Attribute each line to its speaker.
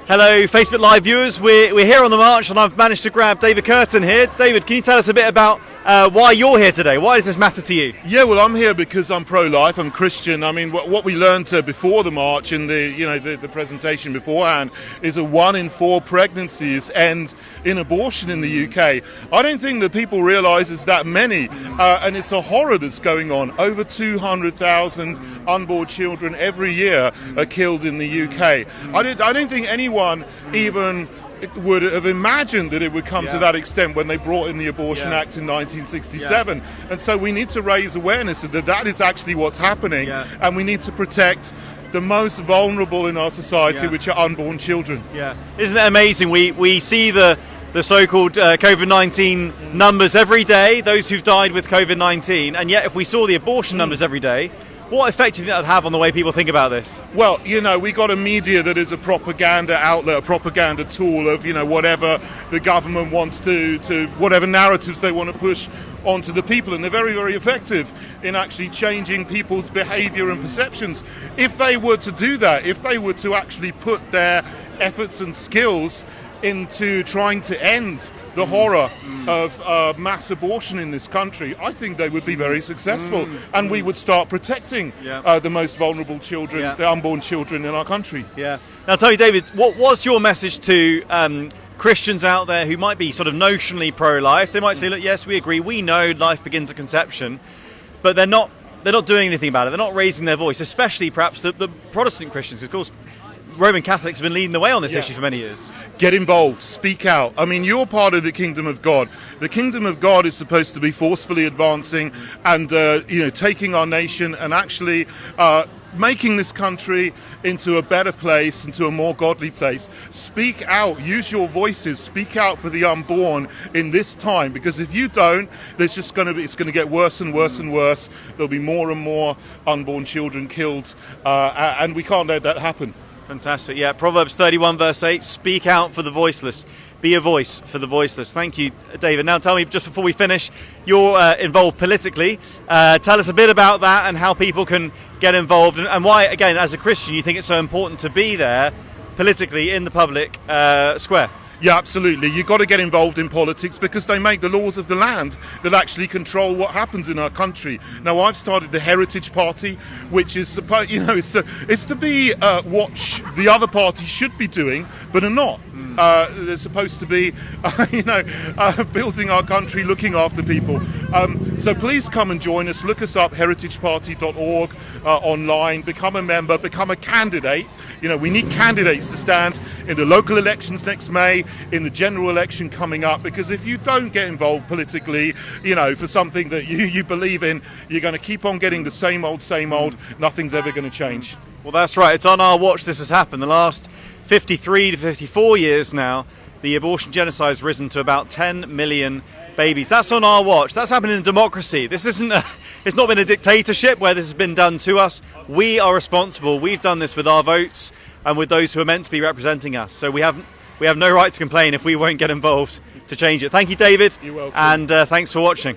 Speaker 1: Hello, Facebook Live viewers. We're here on the march, and I've managed to grab David Kurten here. David, can you tell us a bit about why you're here today? Why does this matter to you?
Speaker 2: Yeah, well, I'm here because I'm pro-life. I'm Christian. I mean, what we learned before the march and the presentation beforehand is that 1 in 4 pregnancies end in abortion in the UK. I don't think that people realise it's that many, and it's a horror that's going on. Over 200,000 unborn children every year are killed in the UK. I don't think anyone even would have imagined that it would come to that extent when they brought in the Abortion Act in 1967. And so we need to raise awareness that that is actually what's happening, and we need to protect the most vulnerable in our society, which are unborn children.
Speaker 1: Yeah, isn't it amazing? We see the so-called COVID-19 numbers every day, those who've died with COVID-19, and yet if we saw the abortion numbers every day, what effect do you think that would have on the way people think about this?
Speaker 2: Well, we got a media that is a propaganda outlet, a propaganda tool of, whatever the government wants to whatever narratives they want to push onto the people, and they're very, very effective in actually changing people's behaviour and perceptions. If they were to do that, if they were to actually put their efforts and skills into trying to end the horror of mass abortion in this country, I think they would be very successful, and we would start protecting the most vulnerable children, the unborn children in our country.
Speaker 1: Yeah. Now tell me, David, what was your message to Christians out there who might be sort of notionally pro-life? They might say, look, yes, we agree, we know life begins at conception, but they're not doing anything about it. They're not raising their voice, especially perhaps the Protestant Christians, because of course Roman Catholics have been leading the way on this issue for many years.
Speaker 2: Get involved, speak out. I mean, you're part of the kingdom of God. The kingdom of God is supposed to be forcefully advancing and, taking our nation and actually making this country into a better place, into a more godly place. Speak out, use your voices, speak out for the unborn in this time, because if you don't, it's going to get worse and worse and worse. There'll be more and more unborn children killed, and we can't let that happen.
Speaker 1: Fantastic. Yeah, Proverbs 31 verse 8, speak out for the voiceless. Be a voice for the voiceless. Thank you, David. Now tell me, just before we finish, you're involved politically. Tell us a bit about that and how people can get involved, and why, again, as a Christian, you think it's so important to be there politically in the public square.
Speaker 2: Yeah, absolutely. You've got to get involved in politics because they make the laws of the land that actually control what happens in our country. Now, I've started the Heritage Party, which is supposed, it's to be what the other parties should be doing, but are not. They're supposed to be, building our country, looking after people. So please come and join us. Look us up, heritageparty.org online. Become a member, become a candidate. We need candidates to stand in the local elections next May, in the general election coming up, because if you don't get involved politically, for something that you believe in, you're going to keep on getting the same old, nothing's ever going to change.
Speaker 1: Well, that's right. It's on our watch this has happened. The last 53 to 54 years now, the abortion genocide has risen to about 10 million babies. That's on our watch. That's happened in a democracy. This isn't it's not been a dictatorship where this has been done to us. We are responsible. We've done this with our votes and with those who are meant to be representing us. So we have no right to complain if we won't get involved to change it. Thank you, David.
Speaker 2: You're welcome.
Speaker 1: And thanks for watching.